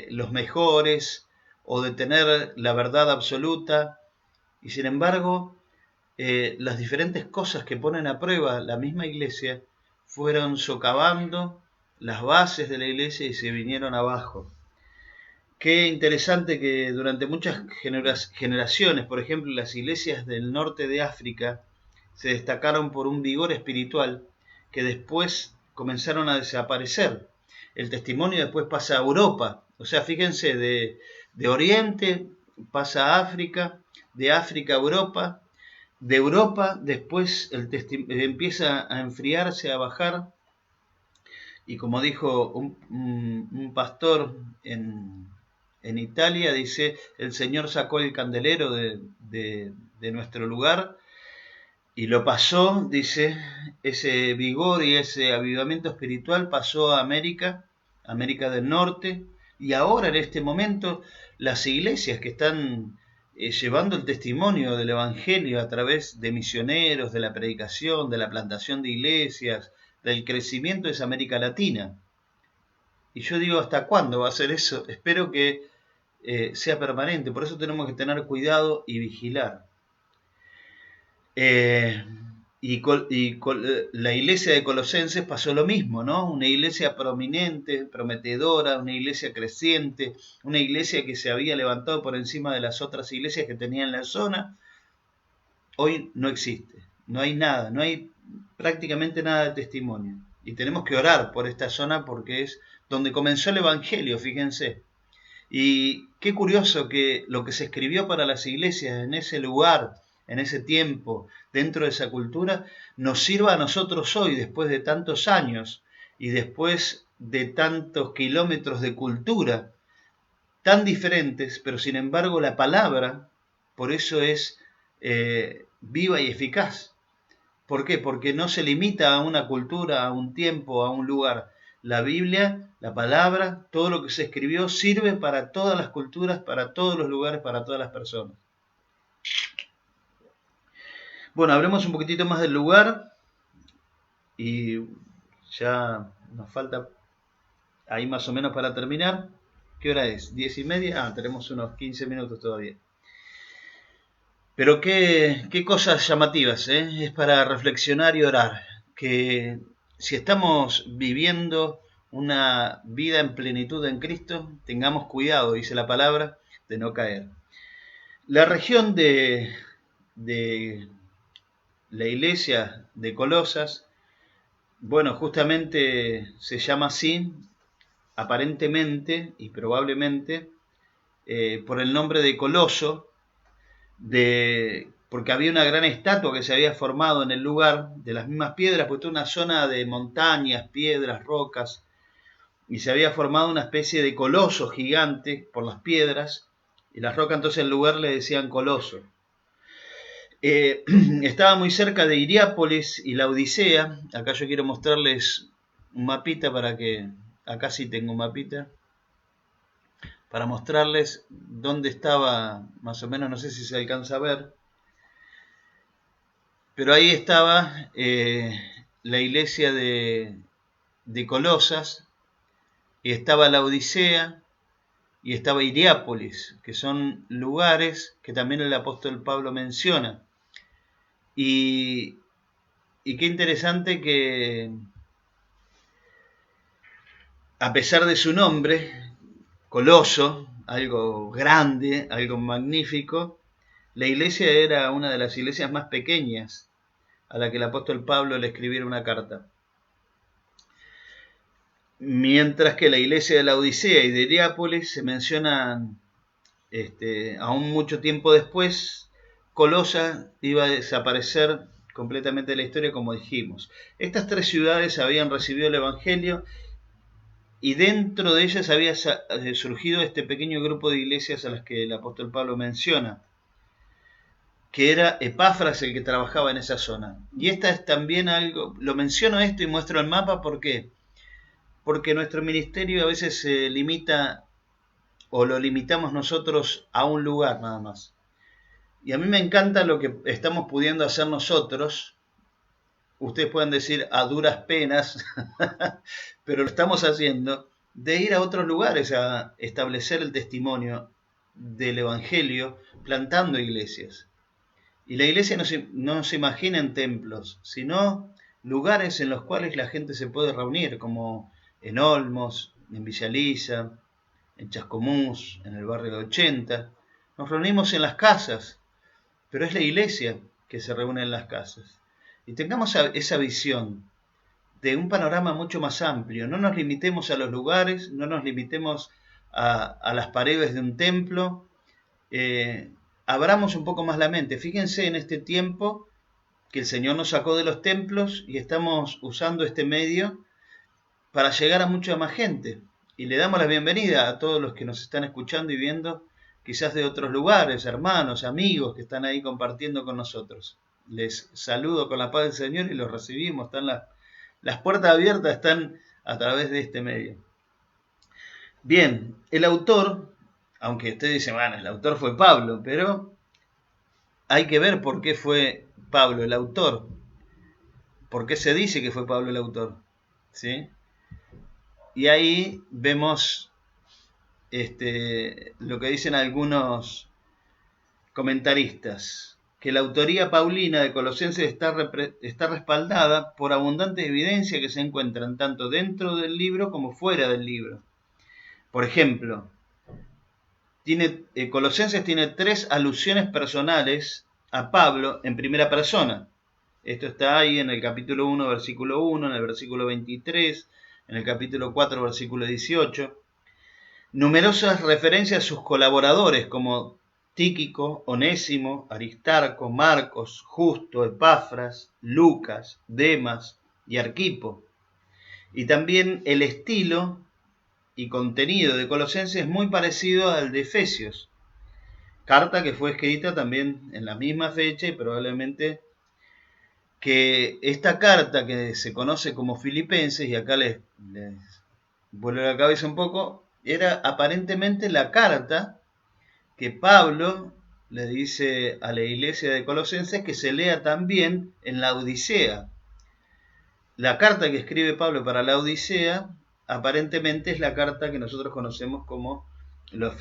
los mejores o de tener la verdad absoluta. Y sin embargo, las diferentes cosas que ponen a prueba la misma iglesia fueron socavando las bases de la iglesia y se vinieron abajo. Qué interesante que durante muchas generaciones, por ejemplo, las iglesias del norte de África se destacaron por un vigor espiritual que después comenzaron a desaparecer. El testimonio después pasa a Europa. O sea, fíjense, de Oriente pasa a África, de África a Europa, de Europa después empieza a enfriarse, a bajar. Y como dijo un pastor en Italia, dice, el Señor sacó el candelero de nuestro lugar y lo pasó, dice, ese vigor y ese avivamiento espiritual pasó a América del Norte, y ahora en este momento las iglesias que están llevando el testimonio del Evangelio a través de misioneros, de la predicación, de la plantación de iglesias, del crecimiento es América Latina. Y yo digo, ¿hasta cuándo va a ser eso? Espero que sea permanente, por eso tenemos que tener cuidado y vigilar. La iglesia de Colosenses pasó lo mismo, ¿no? Una iglesia prominente, prometedora, una iglesia creciente, una iglesia que se había levantado por encima de las otras iglesias que tenía en la zona. Hoy no existe, no hay nada, no hay prácticamente nada de testimonio. Y tenemos que orar por esta zona porque es donde comenzó el Evangelio, fíjense. Y qué curioso que lo que se escribió para las iglesias en ese lugar, en ese tiempo, dentro de esa cultura, nos sirva a nosotros hoy, después de tantos años y después de tantos kilómetros de cultura tan diferentes, pero sin embargo la palabra, por eso es viva y eficaz. ¿Por qué? Porque no se limita a una cultura, a un tiempo, a un lugar. La Biblia, la palabra, todo lo que se escribió sirve para todas las culturas, para todos los lugares, para todas las personas. Bueno, hablemos un poquitito más del lugar y ya nos falta ahí más o menos para terminar. ¿Qué hora es? ¿10:30? Tenemos unos 15 minutos todavía. Pero qué cosas llamativas, ¿eh? Es para reflexionar y orar. Que si estamos viviendo una vida en plenitud en Cristo, tengamos cuidado, dice la palabra, de no caer. La región de la iglesia de Colosas, bueno, justamente se llama así, aparentemente y probablemente, por el nombre de Coloso, porque había una gran estatua que se había formado en el lugar de las mismas piedras, porque era una zona de montañas, piedras, rocas, y se había formado una especie de coloso gigante por las piedras, y las rocas entonces el lugar le decían Coloso. Estaba muy cerca de Hierápolis y la Odisea. Acá yo quiero mostrarles un mapita para que, acá sí tengo un mapita, para mostrarles dónde estaba, más o menos, no sé si se alcanza a ver, pero ahí estaba la iglesia de Colosas, y estaba la Odisea, y estaba Hierápolis, que son lugares que también el apóstol Pablo menciona. Y qué interesante que, a pesar de su nombre, Coloso, algo grande, algo magnífico, la iglesia era una de las iglesias más pequeñas a la que el apóstol Pablo le escribiera una carta. Mientras que la iglesia de la Odisea y de Hierápolis se mencionan aún mucho tiempo después, Colosas iba a desaparecer completamente de la historia, como dijimos. Estas 3 ciudades habían recibido el Evangelio y dentro de ellas había surgido este pequeño grupo de iglesias a las que el apóstol Pablo menciona, que era Epafras el que trabajaba en esa zona. Y esta es también algo, lo menciono esto y muestro el mapa, ¿por qué? Porque nuestro ministerio a veces se limita, o lo limitamos nosotros a un lugar nada más. Y a mí me encanta lo que estamos pudiendo hacer nosotros. Ustedes pueden decir a duras penas, pero lo estamos haciendo, de ir a otros lugares a establecer el testimonio del Evangelio, plantando iglesias. Y la iglesia no se imagina en templos, sino lugares en los cuales la gente se puede reunir, como en Olmos, en Villa Lisa, en Chascomús, en el barrio de 80. Nos reunimos en las casas, pero es la iglesia que se reúne en las casas. Y tengamos esa visión de un panorama mucho más amplio. No nos limitemos a los lugares, no nos limitemos a las paredes de un templo. Abramos un poco más la mente. Fíjense en este tiempo que el Señor nos sacó de los templos y estamos usando este medio para llegar a mucha más gente. Y le damos la bienvenida a todos los que nos están escuchando y viendo, quizás de otros lugares, hermanos, amigos que están ahí compartiendo con nosotros. Les saludo con la paz del Señor y los recibimos. Están las puertas abiertas, están a través de este medio. Bien, el autor, aunque ustedes dicen, bueno, el autor fue Pablo, pero hay que ver por qué fue Pablo el autor. ¿Por qué se dice que fue Pablo el autor? ¿Sí? Y ahí vemos lo que dicen algunos comentaristas, que la autoría paulina de Colosenses está respaldada por abundante evidencia que se encuentran tanto dentro del libro como fuera del libro. Por ejemplo, Colosenses tiene 3 alusiones personales a Pablo en primera persona. Esto está ahí en el capítulo 1, versículo 1, en el versículo 23, en el capítulo 4, versículo 18. Numerosas referencias a sus colaboradores como Tíquico, Onésimo, Aristarco, Marcos, Justo, Epafras, Lucas, Demas y Arquipo. Y también el estilo y contenido de Colosenses es muy parecido al de Efesios, carta que fue escrita también en la misma fecha y probablemente que esta carta que se conoce como Filipenses, y acá les vuelvo la cabeza un poco, era aparentemente la carta que Pablo le dice a la iglesia de Colosenses que se lea también en la Odisea. La carta que escribe Pablo para la Odisea aparentemente es la carta que nosotros conocemos como la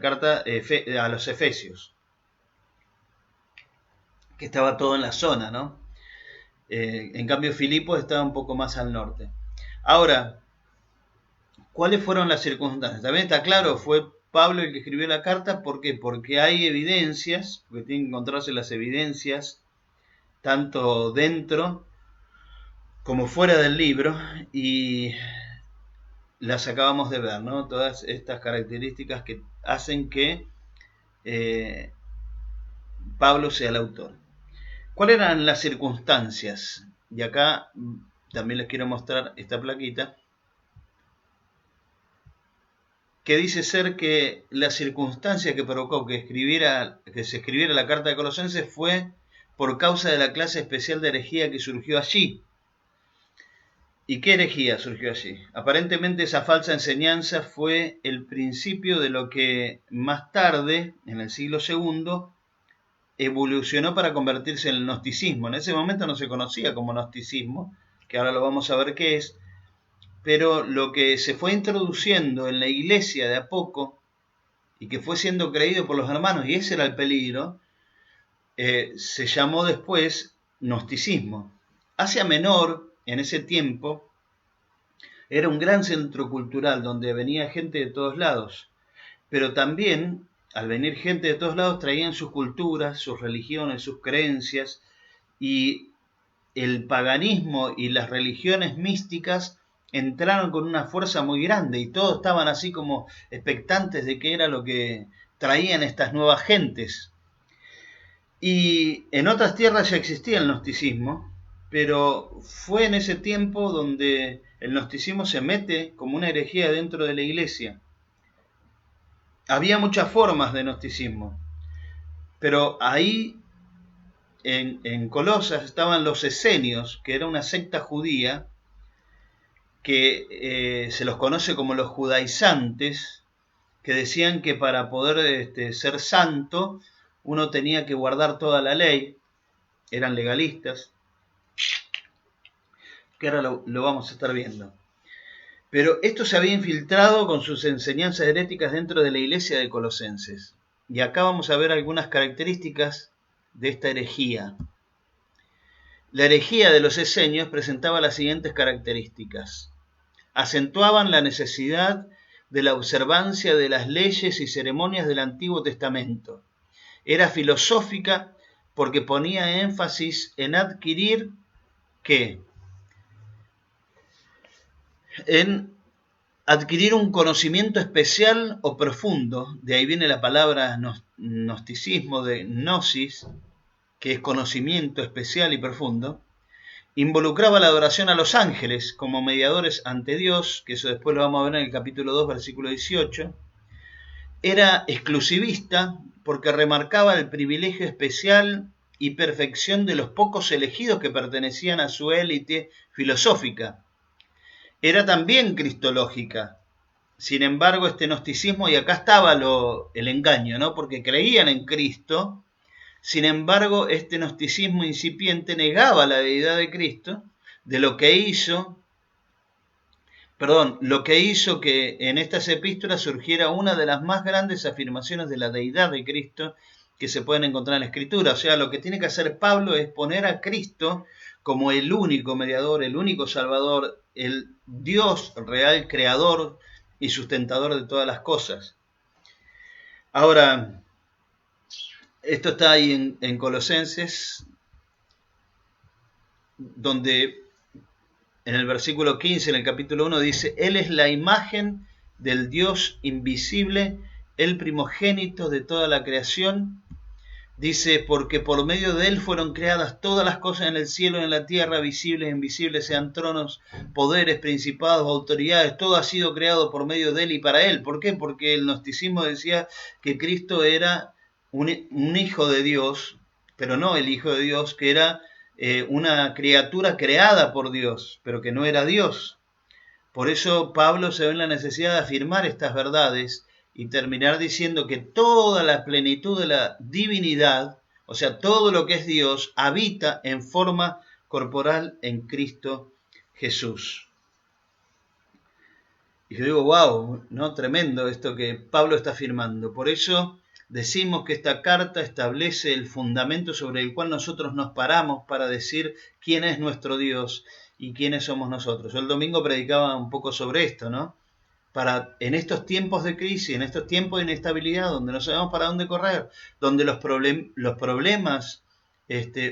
carta a los Efesios, que estaba todo en la zona, ¿no? En cambio Filipos estaba un poco más al norte. Ahora, ¿cuáles fueron las circunstancias? También está claro, fue Pablo el que escribió la carta. ¿Por qué? Porque hay evidencias, porque tienen que encontrarse las evidencias tanto dentro como fuera del libro, y las acabamos de ver, ¿no? Todas estas características que hacen que Pablo sea el autor. ¿Cuáles eran las circunstancias? Y acá también les quiero mostrar esta plaquita, que dice ser que la circunstancia que provocó que se escribiera la carta de Colosenses fue por causa de la clase especial de herejía que surgió allí. ¿Y qué herejía surgió allí? Aparentemente esa falsa enseñanza fue el principio de lo que más tarde, en el siglo II, evolucionó para convertirse en el gnosticismo. En ese momento no se conocía como gnosticismo, que ahora lo vamos a ver qué es, pero lo que se fue introduciendo en la iglesia de a poco y que fue siendo creído por los hermanos, y ese era el peligro, se llamó después gnosticismo. Asia Menor, en ese tiempo, era un gran centro cultural donde venía gente de todos lados, pero también, al venir gente de todos lados, traían sus culturas, sus religiones, sus creencias, y el paganismo y las religiones místicas entraron con una fuerza muy grande y todos estaban así como expectantes de qué era lo que traían estas nuevas gentes. Y en otras tierras ya existía el gnosticismo, pero fue en ese tiempo donde el gnosticismo se mete como una herejía dentro de la iglesia. Había muchas formas de gnosticismo, pero ahí en Colosas estaban los esenios, que era una secta judía que se los conoce como los judaizantes, que decían que para poder ser santo uno tenía que guardar toda la ley, eran legalistas, que ahora lo vamos a estar viendo. Pero esto se había infiltrado con sus enseñanzas heréticas dentro de la iglesia de Colosenses. Y acá vamos a ver algunas características de esta herejía. La herejía de los esenios presentaba las siguientes características. Acentuaban la necesidad de la observancia de las leyes y ceremonias del Antiguo Testamento. Era filosófica porque ponía énfasis en adquirir ¿qué? En adquirir un conocimiento especial o profundo, de ahí viene la palabra gnosticismo, de gnosis, que es conocimiento especial y profundo. Involucraba la adoración a los ángeles como mediadores ante Dios, que eso después lo vamos a ver en el capítulo 2, versículo 18. Era exclusivista porque remarcaba el privilegio especial y perfección de los pocos elegidos que pertenecían a su élite filosófica. Era también cristológica. Sin embargo, este gnosticismo, y acá estaba el engaño, ¿no? Porque creían en Cristo. Sin embargo, este gnosticismo incipiente negaba la deidad de Cristo, lo que hizo que en estas epístolas surgiera una de las más grandes afirmaciones de la deidad de Cristo que se pueden encontrar en la Escritura. O sea, lo que tiene que hacer Pablo es poner a Cristo como el único mediador, el único salvador, el Dios real, creador y sustentador de todas las cosas. Ahora, esto está ahí en Colosenses, donde en el versículo 15, en el capítulo 1, dice, Él es la imagen del Dios invisible, el primogénito de toda la creación. Dice, porque por medio de Él fueron creadas todas las cosas en el cielo y en la tierra, visibles e invisibles, sean tronos, poderes, principados, autoridades, todo ha sido creado por medio de Él y para Él. ¿Por qué? Porque el gnosticismo decía que Cristo era un hijo de Dios, pero no el hijo de Dios, que era una criatura creada por Dios, pero que no era Dios. Por eso Pablo se ve en la necesidad de afirmar estas verdades y terminar diciendo que toda la plenitud de la divinidad, o sea, todo lo que es Dios, habita en forma corporal en Cristo Jesús. Y yo digo, wow, ¿no? Tremendo esto que Pablo está afirmando. Por eso decimos que esta carta establece el fundamento sobre el cual nosotros nos paramos para decir quién es nuestro Dios y quiénes somos nosotros. Yo el domingo predicaba un poco sobre esto, ¿no? En estos tiempos de crisis, en estos tiempos de inestabilidad, donde no sabemos para dónde correr, donde los problemas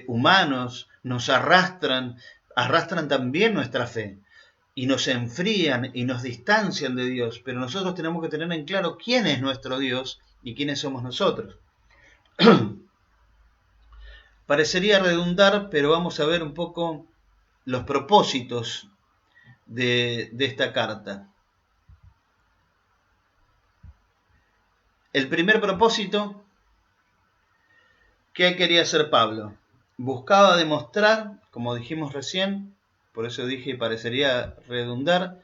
humanos nos arrastran también nuestra fe y nos enfrían y nos distancian de Dios, pero nosotros tenemos que tener en claro quién es nuestro Dios y quiénes somos nosotros. Parecería redundar, pero vamos a ver un poco los propósitos de esta carta. El primer propósito, ¿qué quería hacer Pablo? Buscaba demostrar, como dijimos recién, por eso dije parecería redundar,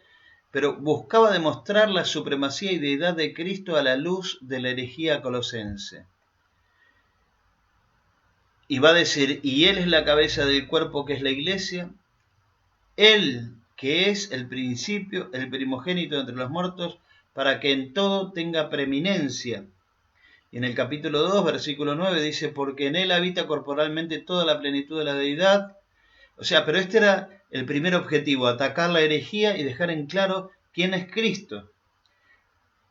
pero buscaba demostrar la supremacía y deidad de Cristo a la luz de la herejía colosense. Y va a decir, y Él es la cabeza del cuerpo que es la iglesia, Él que es el principio, el primogénito entre los muertos, para que en todo tenga preeminencia. Y en el capítulo 2, versículo 9, dice, porque en Él habita corporalmente toda la plenitud de la deidad. O sea, pero este era el primer objetivo, atacar la herejía y dejar en claro quién es Cristo.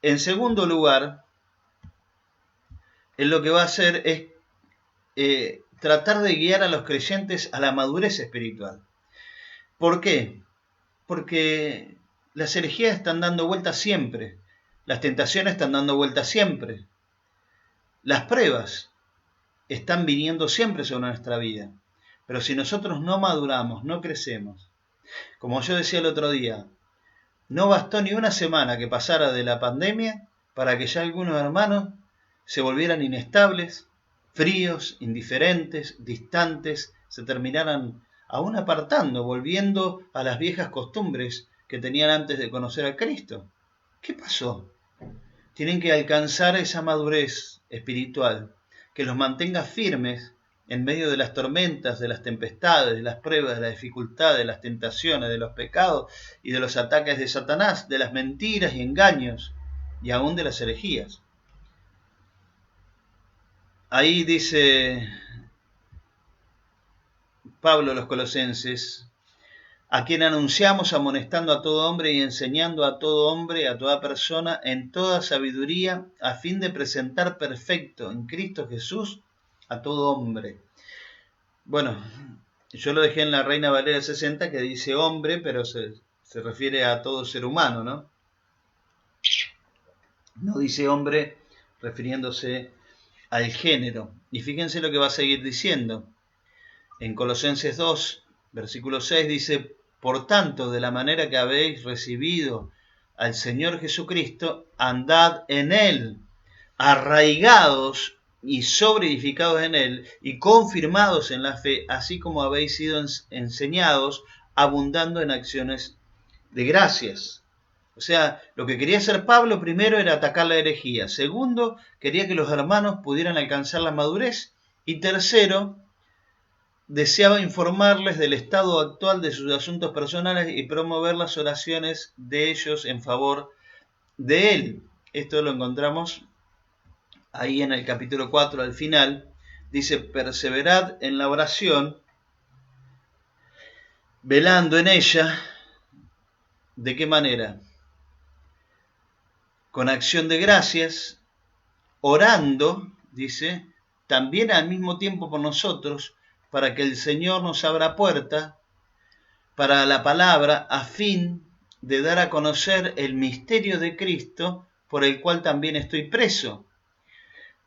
En segundo lugar, Él lo que va a hacer es tratar de guiar a los creyentes a la madurez espiritual. ¿Por qué? Porque las herejías están dando vueltas siempre, las tentaciones están dando vueltas siempre, las pruebas están viniendo siempre sobre nuestra vida. Pero si nosotros no maduramos, no crecemos, como yo decía el otro día, no bastó ni una semana que pasara de la pandemia para que ya algunos hermanos se volvieran inestables, fríos, indiferentes, distantes, se terminaran aún apartando, volviendo a las viejas costumbres que tenían antes de conocer a Cristo. ¿Qué pasó? Tienen que alcanzar esa madurez espiritual que los mantenga firmes en medio de las tormentas, de las tempestades, de las pruebas, de las dificultades, de las tentaciones, de los pecados y de los ataques de Satanás, de las mentiras y engaños y aún de las herejías. Ahí dice Pablo a los Colosenses, a quien anunciamos amonestando a todo hombre y enseñando a todo hombre, a toda persona, en toda sabiduría, a fin de presentar perfecto en Cristo Jesús a todo hombre. Bueno, yo lo dejé en la Reina Valera 60, que dice hombre, pero se refiere a todo ser humano, ¿no? No dice hombre refiriéndose al género. Y fíjense lo que va a seguir diciendo. En Colosenses 2, versículo 6 dice, por tanto, de la manera que habéis recibido al Señor Jesucristo, andad en Él, arraigados y sobreedificados en Él, y confirmados en la fe, así como habéis sido enseñados, abundando en acciones de gracias. O sea, lo que quería hacer Pablo primero era atacar la herejía. Segundo, quería que los hermanos pudieran alcanzar la madurez. Y tercero, deseaba informarles del estado actual de sus asuntos personales y promover las oraciones de ellos en favor de él. Esto lo encontramos ahí en el capítulo 4 al final. Dice, perseverad en la oración, velando en ella. ¿De qué manera? Con acción de gracias, orando, dice, también al mismo tiempo por nosotros, para que el Señor nos abra puerta para la palabra, a fin de dar a conocer el misterio de Cristo, por el cual también estoy preso,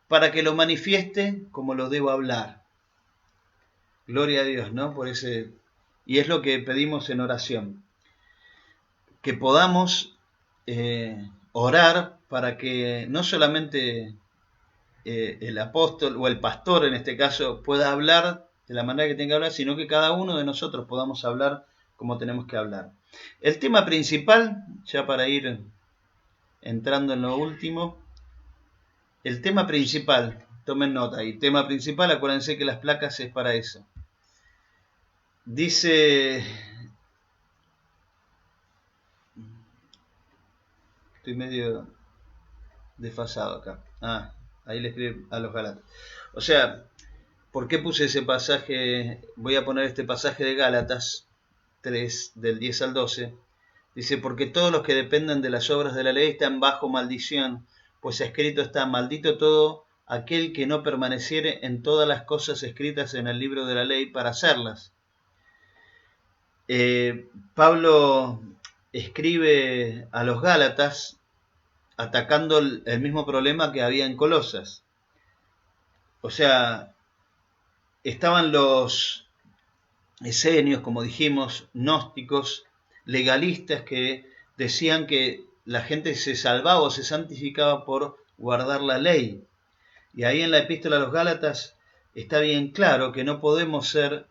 para que lo manifieste como lo debo hablar. Gloria a Dios, ¿no? Por ese, y es lo que pedimos en oración, que podamos orar para que no solamente el apóstol o el pastor en este caso pueda hablar de la manera que tenga que hablar, sino que cada uno de nosotros podamos hablar como tenemos que hablar. El tema principal, ya para ir entrando en lo último, el tema principal, tomen nota ahí, tema principal, acuérdense que las placas es para eso. Dice, estoy medio desfasado acá. Ahí le escribe a los Gálatas. O sea, ¿por qué puse ese pasaje? Voy a poner este pasaje de Gálatas 3, del 10 al 12. Dice, porque todos los que dependen de las obras de la ley están bajo maldición, pues escrito está, maldito todo aquel que no permaneciere en todas las cosas escritas en el libro de la ley para hacerlas. Pablo escribe a los Gálatas atacando el mismo problema que había en Colosas. O sea, estaban los esenios, como dijimos, gnósticos, legalistas, que decían que la gente se salvaba o se santificaba por guardar la ley. Y ahí en la epístola a los Gálatas está bien claro que no podemos ser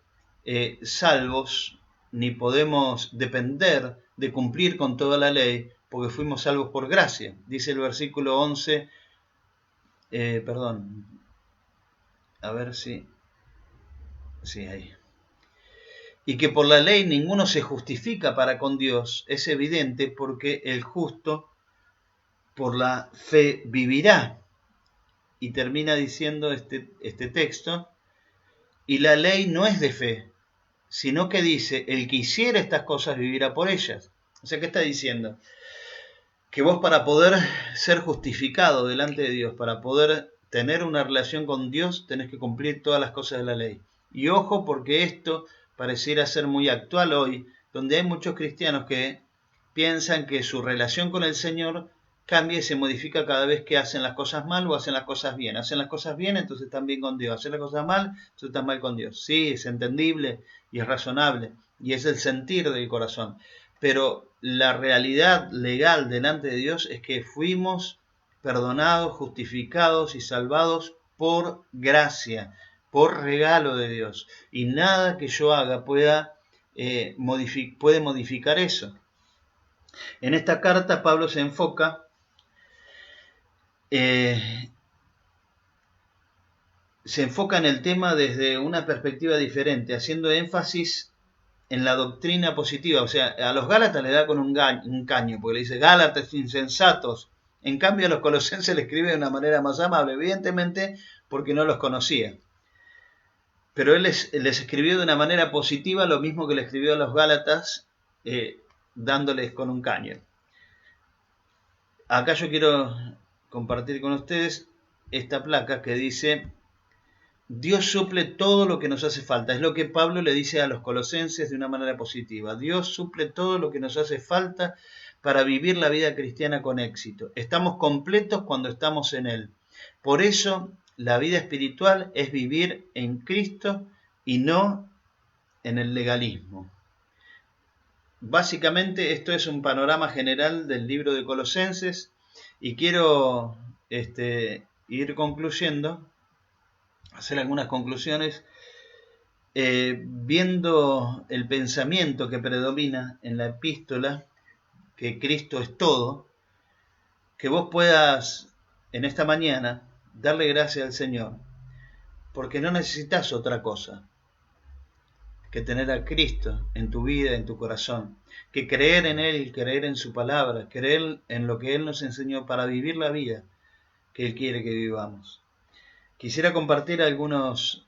salvos, ni podemos depender de cumplir con toda la ley, porque fuimos salvos por gracia. Dice el versículo 11, a ver si... Sí, ahí. Y que por la ley ninguno se justifica para con Dios, es evidente, porque el justo por la fe vivirá. Y termina diciendo este texto, y la ley no es de fe, sino que dice, el que hiciera estas cosas vivirá por ellas. O sea, ¿qué está diciendo? Que vos, para poder ser justificado delante de Dios, para poder tener una relación con Dios, tenés que cumplir todas las cosas de la ley. Y ojo, porque esto pareciera ser muy actual hoy, donde hay muchos cristianos que piensan que su relación con el Señor cambia y se modifica cada vez que hacen las cosas mal o hacen las cosas bien. Hacen las cosas bien, entonces están bien con Dios. Hacen las cosas mal, entonces están mal con Dios. Sí, es entendible y es razonable y es el sentir del corazón. Pero la realidad legal delante de Dios es que fuimos perdonados, justificados y salvados por gracia, por regalo de Dios. Y nada que yo haga puede modificar eso. En esta carta Pablo se enfoca en el tema desde una perspectiva diferente, haciendo énfasis en la doctrina positiva. O sea, a los Gálatas le da con un caño, porque le dice Gálatas insensatos. En cambio a los colosenses le escribe de una manera más amable, evidentemente porque no los conocía. Pero él les escribió de una manera positiva lo mismo que le escribió a los Gálatas, dándoles con un caño. Acá yo quiero compartir con ustedes esta placa que dice: Dios suple todo lo que nos hace falta. Es lo que Pablo le dice a los colosenses de una manera positiva. Dios suple todo lo que nos hace falta para vivir la vida cristiana con éxito. Estamos completos cuando estamos en Él. Por eso la vida espiritual es vivir en Cristo y no en el legalismo. Básicamente esto es un panorama general del libro de Colosenses y quiero ir concluyendo, hacer algunas conclusiones, viendo el pensamiento que predomina en la epístola, que Cristo es todo, que vos puedas en esta mañana darle gracias al Señor, porque no necesitas otra cosa que tener a Cristo en tu vida, en tu corazón, que creer en Él, creer en su palabra, creer en lo que Él nos enseñó para vivir la vida que Él quiere que vivamos. Quisiera compartir algunas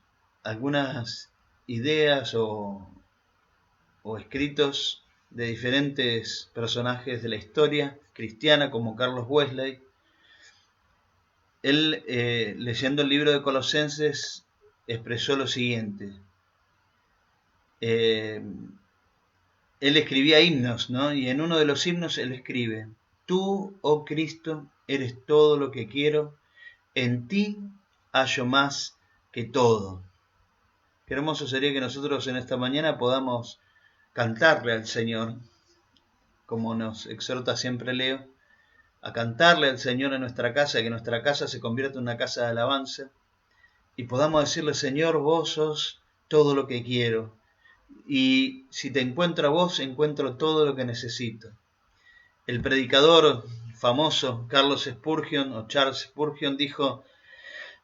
ideas o escritos de diferentes personajes de la historia cristiana, como Carlos Wesley. Él, leyendo el libro de Colosenses, expresó lo siguiente. Él escribía himnos, ¿no? Y en uno de los himnos él escribe: Tú, oh Cristo, eres todo lo que quiero, en ti hallo más que todo. Qué hermoso sería que nosotros en esta mañana podamos cantarle al Señor, como nos exhorta siempre Leo, a cantarle al Señor en nuestra casa, que nuestra casa se convierta en una casa de alabanza, y podamos decirle: Señor, vos sos todo lo que quiero, y si te encuentro a vos, encuentro todo lo que necesito. El predicador famoso Charles Spurgeon dijo: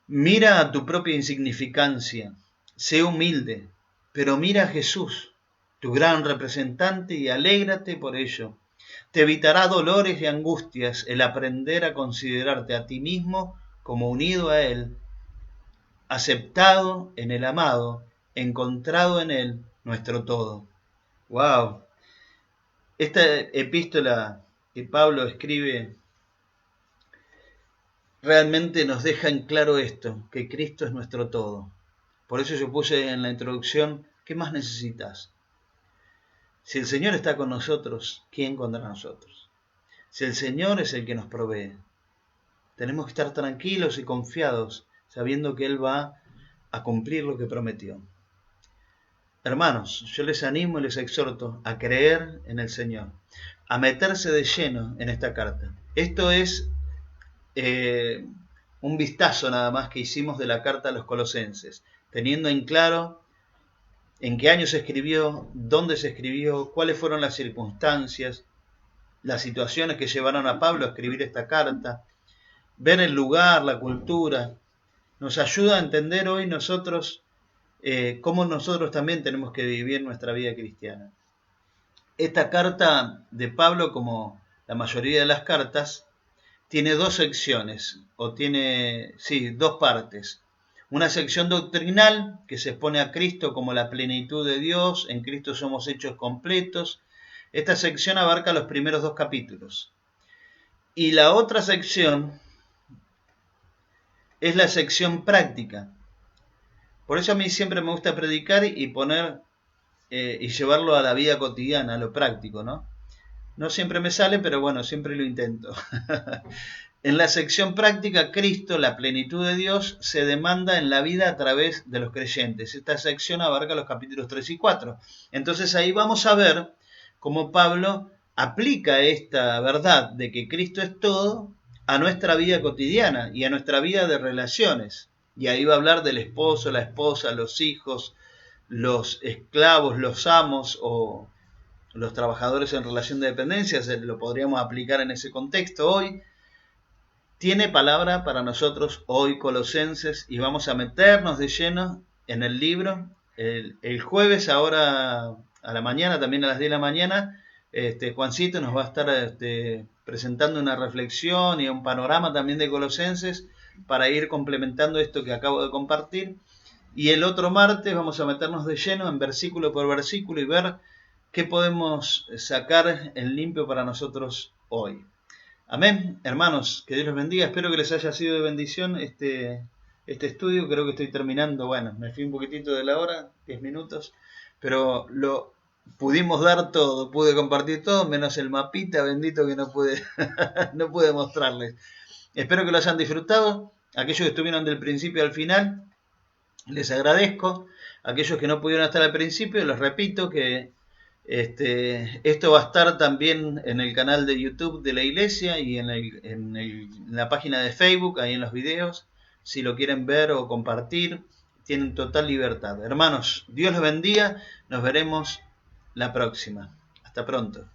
mira a tu propia insignificancia, sé humilde, pero mira a Jesús, tu gran representante, y alégrate por ello. Te evitará dolores y angustias el aprender a considerarte a ti mismo como unido a Él, aceptado en el amado, encontrado en Él, nuestro todo. ¡Wow! Esta epístola que Pablo escribe realmente nos deja en claro esto, que Cristo es nuestro todo. Por eso yo puse en la introducción: ¿qué más necesitas? Si el Señor está con nosotros, ¿quién contra nosotros? Si el Señor es el que nos provee, tenemos que estar tranquilos y confiados, sabiendo que Él va a cumplir lo que prometió. Hermanos, yo les animo y les exhorto a creer en el Señor, a meterse de lleno en esta carta. Esto es un vistazo nada más que hicimos de la carta a los colosenses, teniendo en claro en qué año se escribió, dónde se escribió, cuáles fueron las circunstancias, las situaciones que llevaron a Pablo a escribir esta carta, ver el lugar, la cultura. Nos ayuda a entender hoy nosotros cómo nosotros también tenemos que vivir nuestra vida cristiana. Esta carta de Pablo, como la mayoría de las cartas, tiene dos secciones, dos partes. Una sección doctrinal que se expone a Cristo como la plenitud de Dios, en Cristo somos hechos completos. Esta sección abarca los primeros 2 capítulos. Y la otra sección es la sección práctica. Por eso a mí siempre me gusta predicar y poner y llevarlo a la vida cotidiana, a lo práctico, ¿no? No siempre me sale, pero bueno, siempre lo intento. En la sección práctica, Cristo, la plenitud de Dios, se demanda en la vida a través de los creyentes. Esta sección abarca los capítulos 3 y 4. Entonces ahí vamos a ver cómo Pablo aplica esta verdad de que Cristo es todo a nuestra vida cotidiana y a nuestra vida de relaciones. Y ahí va a hablar del esposo, la esposa, los hijos, los esclavos, los amos o los trabajadores en relación de dependencia. Lo podríamos aplicar en ese contexto hoy. Tiene palabra para nosotros hoy Colosenses y vamos a meternos de lleno en el libro. El jueves, ahora a la mañana, también a las 10 de la mañana, Juancito nos va a estar presentando una reflexión y un panorama también de Colosenses para ir complementando esto que acabo de compartir. Y el otro martes vamos a meternos de lleno en versículo por versículo y ver qué podemos sacar en limpio para nosotros hoy. Amén, hermanos, que Dios los bendiga. Espero que les haya sido de bendición este estudio. Creo que estoy terminando. Bueno, me fui un poquitito de la hora, 10 minutos, pero lo pudimos dar todo, pude compartir todo, menos el mapita bendito que no pude, no pude mostrarles. Espero que lo hayan disfrutado. Aquellos que estuvieron del principio al final, les agradezco. Aquellos que no pudieron estar al principio, les repito que esto va a estar también en el canal de YouTube de la iglesia y en la página de Facebook, ahí en los videos. Si lo quieren ver o compartir, tienen total libertad. Hermanos, Dios los bendiga. Nos veremos la próxima. Hasta pronto.